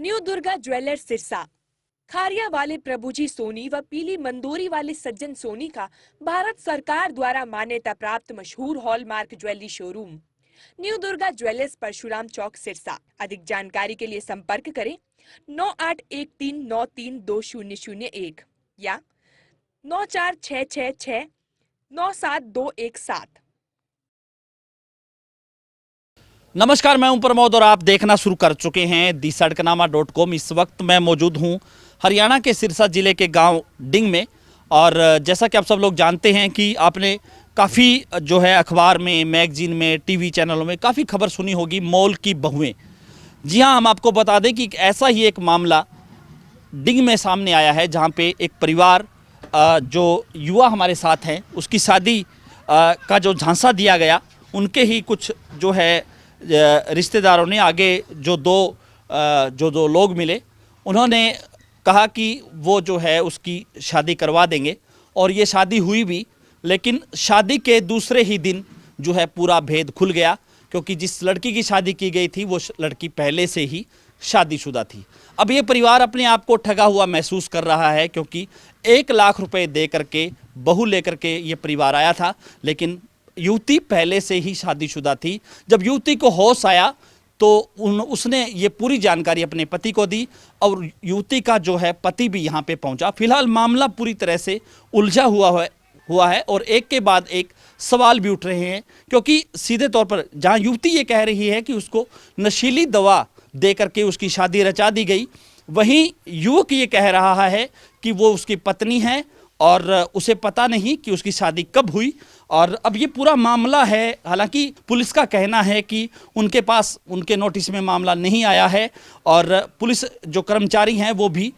New Durga jewellers Sirsa. Kharia वाले प्रभुजी सोनी व पीली मंदोरी वाले सज्जन सोनी का भारत सरकार द्वारा मान्यता प्राप्त मशहूर hallmark jewellery showroom new Durga jewellers Parshuram Chowk Sirsa. अधिक जानकारी के लिए संपर्क करें 9813932001 या 9466697217। नमस्कार, मैं हूं प्रमोद और आप देखना शुरू कर चुके हैं दी सड़कनामा.com। इस वक्त मैं मौजूद हूं हरियाणा के सिरसा जिले के गांव डिंग में। और जैसा कि आप सब लोग जानते हैं कि आपने काफ़ी जो है अखबार में, मैगजीन में, टीवी चैनलों में काफ़ी खबर सुनी होगी मॉल की बहुएं। जी हां, हम आपको बता दें कि ऐसा ही एक मामला डिंग में सामने आया है, जहां पे एक परिवार जो युवा हमारे साथ हैं उसकी शादी का जो झांसा दिया गया, उनके ही कुछ जो है रिश्तेदारों ने आगे जो दो लोग मिले, उन्होंने कहा कि वो जो है उसकी शादी करवा देंगे। और ये शादी हुई भी, लेकिन शादी के दूसरे ही दिन जो है पूरा भेद खुल गया, क्योंकि जिस लड़की की शादी की गई थी वो लड़की पहले से ही शादीशुदा थी। अब ये परिवार अपने आप को ठगा हुआ महसूस कर रहा है, क्योंकि 1 लाख रुपए दे करके बहू लेकर के ये परिवार आया था, लेकिन युवती पहले से ही शादीशुदा थी। जब युवती को होश आया तो उसने ये पूरी जानकारी अपने पति को दी और युवती का जो है पति भी यहाँ पे पहुँचा। फिलहाल मामला पूरी तरह से उलझा हुआ है और एक के बाद एक सवाल भी उठ रहे हैं, क्योंकि सीधे तौर पर जहाँ युवती ये कह रही है कि उसको नशीली दवा दे करके उसकी शादी रचा दी गई, वहीं युवक ये कह रहा है कि वो उसकी पत्नी है और उसे पता नहीं कि उसकी शादी कब हुई। और अब ये पूरा मामला है, हालांकि पुलिस का कहना है कि उनके पास उनके नोटिस में मामला नहीं आया है और पुलिस जो कर्मचारी हैं वो भी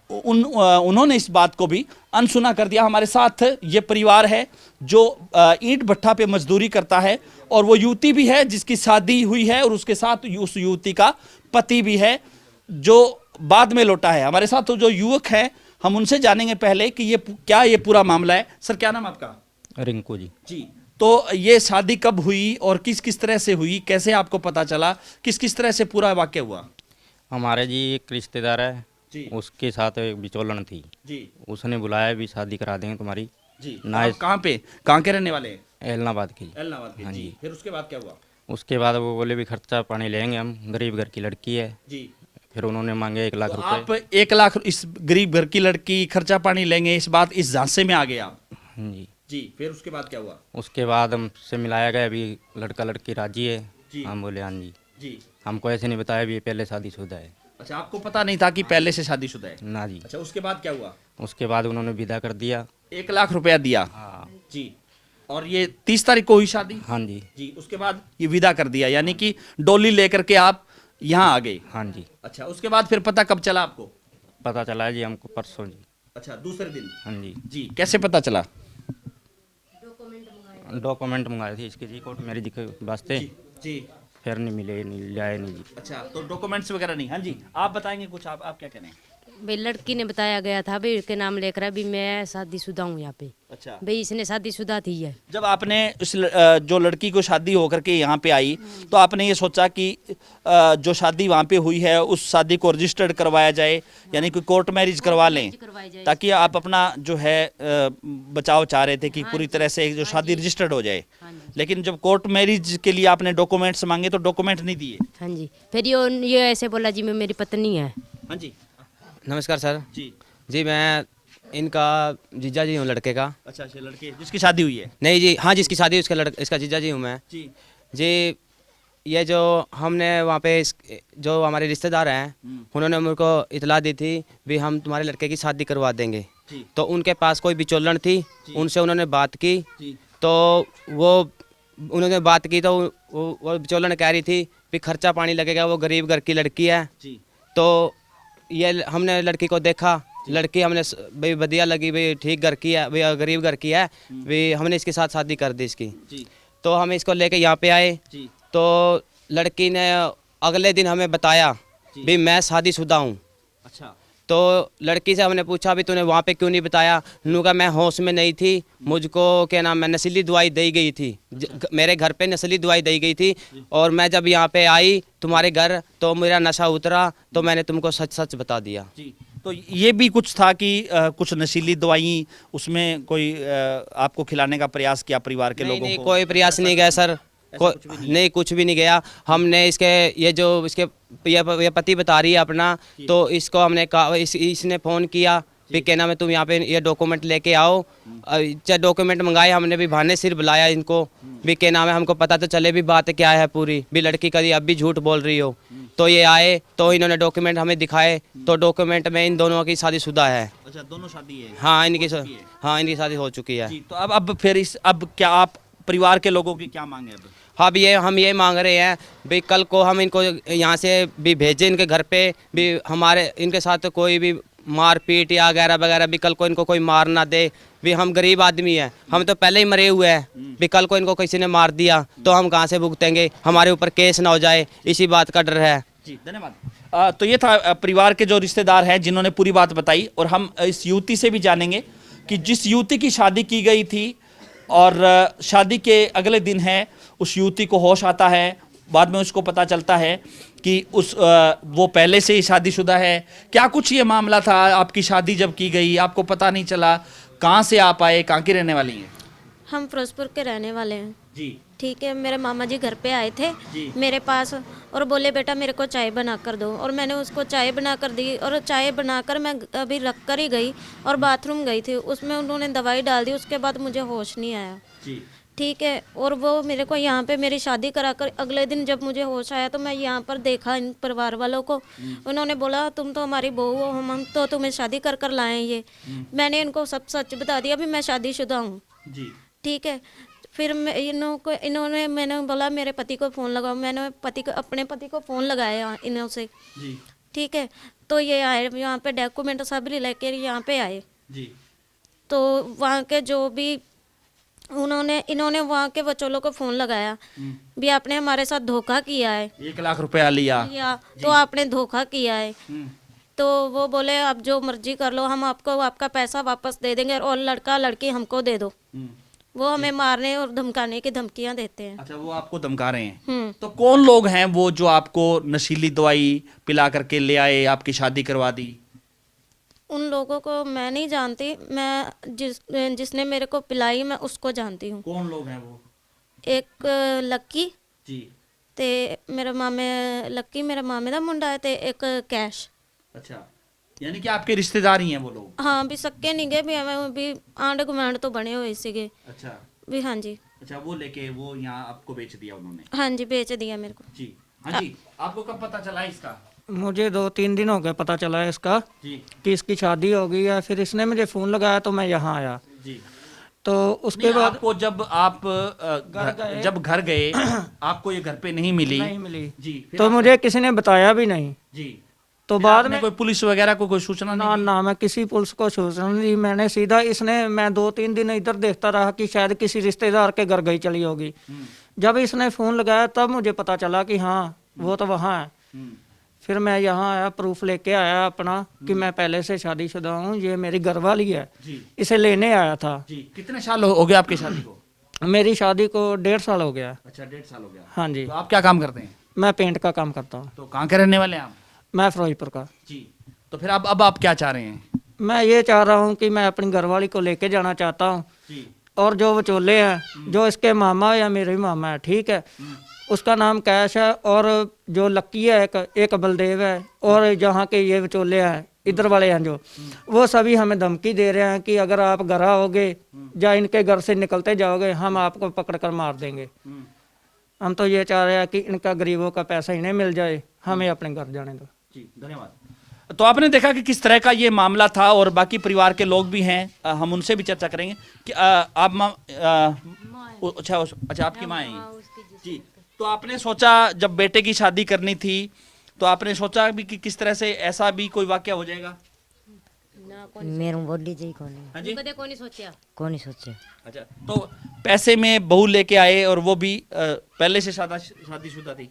उन्होंने इस बात को भी अनसुना कर दिया। हमारे साथ ये परिवार है जो ईंट भट्ठा पे मजदूरी करता है, और वो युवती भी है जिसकी शादी हुई है, और उसके साथ उस युवती का पति भी है जो बाद में लौटा है। हमारे साथ जो युवक है, हम उनसे जानेंगे पहले कि ये पूरा मामला है। सर, क्या नाम आपका? रिंकू जी। जी, तो ये शादी कब हुई और किस किस तरह से हुई, कैसे आपको पता चला, किस किस तरह से पूरा वाकया हुआ? हमारे जी एक रिश्तेदार है जी उसके साथ एक बिचौलन थी। जी उसने बुलाया भी शादी करा देंगे तुम्हारी। जी। ना आप कहाँ के रहने वाले हैं? एलनाबाद की। एलनाबाद के। हाँ जी, जी। फिर उसके बाद क्या हुआ? उसके बाद वो बोले भी खर्चा पानी लेंगे, हम गरीब घर की लड़की है। जी, फिर उन्होंने मांगे 1 लाख तो रुपए। आप 1 लाख इस गरीब घर की लड़की खर्चा पानी लेंगे, इस झांसे में आ गए आप? हाँ जी। जी, फिर उसके बाद क्या हुआ? उसके बाद हमसे मिलाया गया, अभी लड़का लड़की राजी है। जी। हम बोले हाँ जी। जी। हमको ऐसे नहीं बताया भी ये पहले शादीशुदा है। अच्छा, आपको पता नहीं था कि पहले से शादीशुदा है? ना जी। अच्छा, उसके बाद क्या हुआ? उसके बाद उन्होंने विदा कर दिया। 1 लाख रुपया दिया? हाँ जी। और ये 30 तारीख को हुई शादी? हाँ जी। जी, उसके बाद ये विदा कर दिया, यानी कि डोली लेकर के आप यहाँ आ गए? हाँ जी। अच्छा, उसके बाद फिर पता कब चला आपको? पता चला जी हमको परसों जी। अच्छा, दूसरे दिन? हाँ जी। जी, कैसे पता चला? डॉक्यूमेंट मंगाए थे इसके जी, कोर्ट मैरिज के वास्ते। जी। जी। फिर नहीं मिले, नहीं लाए नहीं जी। अच्छा, तो डॉक्यूमेंट्स वगैरह नहीं? हाँ जी, आप बताएंगे कुछ, आप क्या कह रहे हैं? भाई लड़की ने बताया गया था भाई के नाम लेकर अभी मैं शादीशुदा हूँ यहाँ पे। अच्छा, भाई इसने शादीशुदा थी है। जब आपने जो लड़की को शादी होकर के यहाँ पे आई, तो आपने ये सोचा कि जो शादी वहाँ पे हुई है उस शादी को रजिस्टर्ड करवाया जाए, यानी कि कोर्ट मैरिज करवा लें, करवाई जाए। ताकि आप अपना जो है बचाव चाह रहे थे कि पूरी तरह से जो शादी रजिस्टर्ड हो जाए। हाँ जी। लेकिन जब कोर्ट मैरिज के लिए आपने डॉक्यूमेंट्स मांगे तो डॉक्यूमेंट नहीं दिए? हाँ जी। फिर ये ऐसे बोला जी मैं मेरी पत्नी है। हाँ जी। नमस्कार सर जी। जी। मैं इनका जीजा जी हूँ लड़के का। अच्छा, अच्छा, लड़के जिसकी शादी हुई है? नहीं जी, हाँ जिसकी शादी हुई इसका जीजा जी हूँ मैं जी। जी। ये जो हमने वहाँ पे जो हमारे रिश्तेदार हैं उन्होंने मेरे को इतला दी थी भी हम तुम्हारे लड़के की शादी करवा देंगे। जी। तो उनके पास कोई बिचौलन थी, उनसे उन्होंने बात की। जी। तो उन्होंने बात की तो वो बिचौलन कह रही थी भी खर्चा पानी लगेगा, वो गरीब घर की लड़की है। जी। तो ये हमने लड़की को देखा, लड़की हमने भाई बढ़िया लगी, भाई ठीक घर की है, भाई गरीब घर की है, भाई हमने इसके साथ शादी कर दी इसकी। जी। तो हम इसको लेके यहाँ पे आए। जी। तो लड़की ने अगले दिन हमें बताया भी मैं शादीशुदा हूँ। अच्छा, तो लड़की से हमने पूछा भी तूने वहाँ पे क्यों नहीं बताया। उन्होंने कहा मैं होश में नहीं थी, मुझको क्या नाम है नशीली दवाई दी गई थी, मेरे घर पे नशीली दवाई दी गई थी, और मैं जब यहाँ पे आई तुम्हारे घर तो मेरा नशा उतरा तो मैंने तुमको सच सच बता दिया। जी, तो ये भी कुछ था कि कुछ नशीली दवाई उसमें कोई आपको खिलाने का प्रयास किया परिवार के लोगों नहीं को? कोई प्रयास नहीं गया सर, नहीं कुछ भी नहीं गया। हमने इसके ये जो इसके ये पति बता रही है अपना, तो इसको हमने कहा इसने फ़ोन किया भी क्या नाम है तुम यहाँ पे ये डॉक्यूमेंट लेके आओ। चाहे डॉक्यूमेंट मंगाए हमने भी बहाने सिर बुलाया इनको भी क्या नाम है हमको पता तो चले भी बात क्या है पूरी, भी लड़की कभी अब भी झूठ बोल रही हो। तो ये आए तो इन्होंने डॉक्यूमेंट हमें दिखाए, तो डॉक्यूमेंट में इन दोनों की शादीशुदा है। अच्छा, दोनों शादी है? हाँ इनकी शादी हो चुकी है। जी, तो अब फिर अब क्या आप परिवार के लोगों की क्या मांगे अब? अब हम ये मांग रहे हैं भाई कल को हम इनको यहाँ से भी भेजें इनके घर पे भी, हमारे इनके साथ कोई भी मारपीट या वगैरह वगैरह भी कल को इनको कोई मार ना दे। भी हम गरीब आदमी हैं, हम तो पहले ही मरे हुए हैं, भी कल को इनको किसी ने मार दिया तो हम कहाँ से भुगतेंगे, हमारे ऊपर केस ना हो जाए, इसी बात का डर है। जी, धन्यवाद। तो ये था परिवार के जो रिश्तेदार हैं जिन्होंने पूरी बात बताई, और हम इस युवती से भी जानेंगे कि जिस युवती की शादी की गई थी और शादी के अगले दिन है उस युवती को होश आता है, बाद में उसको पता चलता है कि वो पहले से ही शादीशुदा है। क्या कुछ ये मामला था? आपकी शादी जब की गई आपको पता नहीं चला? कहाँ से आप आए? कहाँ की रहने वाली हैं? हम फिरोजपुर के रहने वाले हैं। जी, ठीक है, मेरे मामा जी घर पे आए थे जी। मेरे पास और बोले बेटा मेरे को चाय बना कर दो, और मैंने उसको चाय बना कर दी, और चाय बनाकर मैं अभी रख कर ही गई और बाथरूम गई थी, उसमें उन्होंने दवाई डाल दी, उसके बाद मुझे होश नहीं आया। जी, ठीक है, और वो मेरे को यहाँ पे मेरी शादी कराकर अगले दिन जब मुझे होश आया तो मैं यहाँ पर देखा इन परिवार वालों को, उन्होंने बोला तुम तो हमारी बहू हो, हम तो तुम्हें शादी कर कर लाए ये। मैंने इनको सब सच बता दिया भी मैं शादीशुदा हूँ। जी, ठीक है, फिर मैंने बोला मेरे पति को फ़ोन लगाओ, मैंने अपने पति को फ़ोन लगाया इन्हों से। जी, ठीक है, तो ये आए यहाँ पे डॉक्यूमेंट सब लेकर यहाँ पे आए। जी, तो वहाँ के जो भी इन्होंने वहाँ के वचोलों को फ़ोन लगाया भी आपने हमारे साथ धोखा किया है, 1 लाख रुपया लिया। तो आपने धोखा किया है। तो वो बोले आप जो मर्जी कर लो, हम आपको आपका पैसा वापस दे देंगे और लड़का लड़की हमको दे दो। वो हमें मारने और धमकाने की धमकियां देते हैं। अच्छा, वो आपको धमका रहे हैं? तो कौन लोग हैं वो जो आपको नशीली दवाई पिला करके ले आए, आपकी शादी करवा दी? उन लोगों को मैं नहीं जानती, मैं जिसने मेरे को पिलाई मैं उसको जानती हूँ। कौन लोग हैं वो? एक लक्की जी, ते मेरे मामे लक्की मेरे मामे दा मुंडा है, ते एक कैश। अच्छा, यानी कि आपके रिश्तेदार ही हैं वो लोग? हाँ, भी सक्के नहीं गए भी हमें भी आंड गुआंढ तो बने हुए सीगे अच्छा, भी। हाँ जी, अच्छा, वो लेके वो यहाँ आपको बेच दिया उन्होंने? हाँ जी, बेच दिया मेरे को। जी, हाँ जी, आपको कब पता चला इसका? मुझे 2-3 दिन हो गए पता चला है इसका जी, कि इसकी शादी हो गई है। फिर इसने मुझे फ़ोन लगाया तो मैं यहाँ आया। जी, तो उसके नहीं, बाद आपको जब आप जब घर गए आपको ये घर पे नहीं मिली? नहीं मिली। जी, फिर तो मुझे किसी ने बताया भी नहीं। जी, तो फिर बाद आपने में कोई पुलिस वगैरह को कोई सूचना ना नहीं ना मैं किसी पुलिस को सूचना नहीं दी। मैंने सीधा मैं 2-3 दिन इधर देखता रहा कि शायद किसी रिश्तेदार के घर गई चली होगी। जब इसने फ़ोन लगाया तब मुझे पता चला कि हाँ वो तो वहाँ है। दी? फिर मैं यहाँ आया, प्रूफ लेके आया अपना कि मैं पहले से शादीशुदा हूँ, ये मेरी घरवाली है। जी, इसे लेने आया था। जी, कितने साल हो गए आपकी शादी को? मेरी शादी को 1.5 साल हो गया। अच्छा, 1.5 साल हो गया। हाँ जी, तो आप क्या काम करते हैं? मैं पेंट का काम करता हूँ। तो कहाँ के रहने वाले हैं आप? मैं फिरोजपुर का। जी, तो फिर अब आप क्या चाह रहे हैं? मैं ये चाह रहा हूँ कि मैं अपनी घरवाली को लेके जाना चाहता हूँ, जी, और जो विचोले हैं, जो इसके मामा या मेरे ही मामा है, ठीक है, उसका नाम कैश है, और जो लक्की है एक बलदेव है, और जहाँ के ये विचोले हैं इधर वाले हैं जो, वो सभी हमें धमकी दे रहे हैं कि अगर आप घर आओगे या इनके घर से निकलते जाओगे हम आपको पकड़ कर मार देंगे। हम तो ये चाह रहे हैं कि इनका गरीबों का पैसा इन्हें मिल जाए, हमें अपने घर जाने दो। जी, धन्यवाद। तो आपने देखा कि किस तरह का ये मामला था, और बाकी परिवार के लोग भी हैं, हम उनसे भी चर्चा करेंगे कि आप अच्छा, आपकी माँ है? जी, तो आपने सोचा जब बेटे की शादी करनी थी तो आपने सोचा भी कि किस तरह से ऐसा भी कोई वाकया हो जाएगा? मेरे बोली जी कौन हाँ जी, कौन सोचा? कौन सोचे। अच्छा, तो पैसे में बहू लेके आए और वो भी पहले से शादीशुदा थी?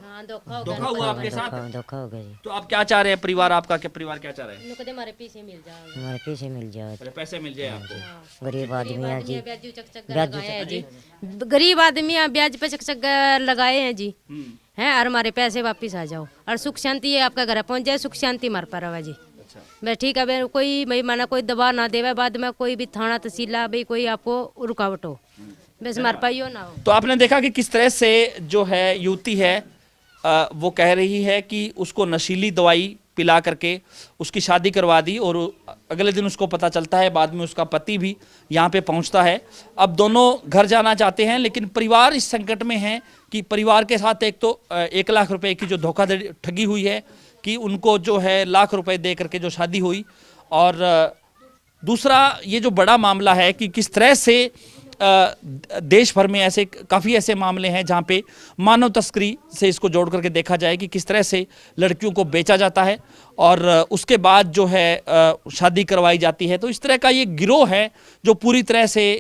हाँ, हाँ धोखा हो धोखा हुआ आपके साथ? धोखा हो गया जी। तो आप क्या चाह रहे हैं, परिवार आपका क्या, परिवार क्या चाह रहे हैं? उनको हमारे पैसे मिल जाए, हमारे पैसे मिल जाए। अरे पैसे मिल जाए आपको। गरीब आदमी है जी। ब्याज चक लगाए हैं जी, गरीब आदमी हैं, ब्याज पे चक लगाए हैं जी हैं, और हमारे पैसे वापिस आ जाओ और सुख शांति ये आपका घर पहुंच जाए, सुख शांति मार पा रहा जी। बस ठीक है भाई, कोई भाई माना कोई दबाव ना देवे बाद में, कोई भी थाना तहसीला भाई कोई आपको रुकावट हो, बस मार पाइयो ना हो। तो आपने देखा कि किस तरह से जो है युवती है वो कह रही है कि उसको नशीली दवाई पिला करके उसकी शादी करवा दी, और अगले दिन उसको पता चलता है, बाद में उसका पति भी यहाँ पे पहुँचता है। अब दोनों घर जाना चाहते हैं, लेकिन परिवार इस संकट में है कि परिवार के साथ एक तो 1 लाख रुपए की जो धोखाधड़ी ठगी हुई है कि उनको जो है लाख रुपए दे करके जो शादी हुई, और दूसरा ये जो बड़ा मामला है कि किस तरह से देश भर में ऐसे काफ़ी ऐसे मामले हैं जहाँ पे मानव तस्करी से इसको जोड़ करके देखा जाए कि किस तरह से लड़कियों को बेचा जाता है और उसके बाद जो है शादी करवाई जाती है। तो इस तरह का ये गिरोह है जो पूरी तरह से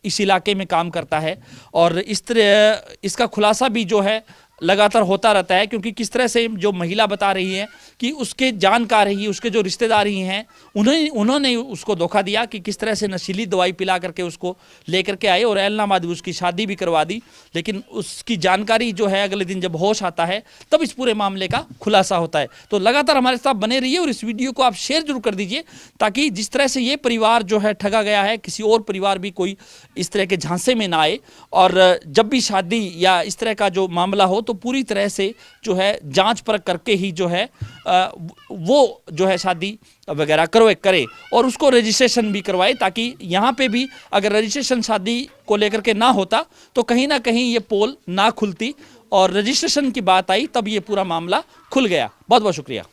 इस इलाके में काम करता है, और इस तरह इसका खुलासा भी जो है लगातार होता रहता है, क्योंकि किस तरह से जो महिला बता रही है कि उसके जानकार ही, उसके जो रिश्तेदार ही हैं, उन्होंने उसको धोखा दिया कि किस तरह से नशीली दवाई पिला करके उसको लेकर के आए और ऐलनाबाद उसकी शादी भी करवा दी। लेकिन उसकी जानकारी जो है अगले दिन जब होश आता है तब इस पूरे मामले का खुलासा होता है। तो लगातार हमारे साथ बने रहिए और इस वीडियो को आप शेयर जरूर कर दीजिए, ताकि जिस तरह से ये परिवार जो है ठगा गया है, किसी और परिवार भी कोई इस तरह के झांसे में ना आए, और जब भी शादी या इस तरह का जो मामला हो तो पूरी तरह से जो है जांच परख करके ही जो है वो जो है शादी वगैरह करे और उसको रजिस्ट्रेशन भी करवाए, ताकि यहाँ पे भी अगर रजिस्ट्रेशन शादी को लेकर के ना होता तो कहीं ना कहीं ये पोल ना खुलती, और रजिस्ट्रेशन की बात आई तब ये पूरा मामला खुल गया। बहुत बहुत शुक्रिया।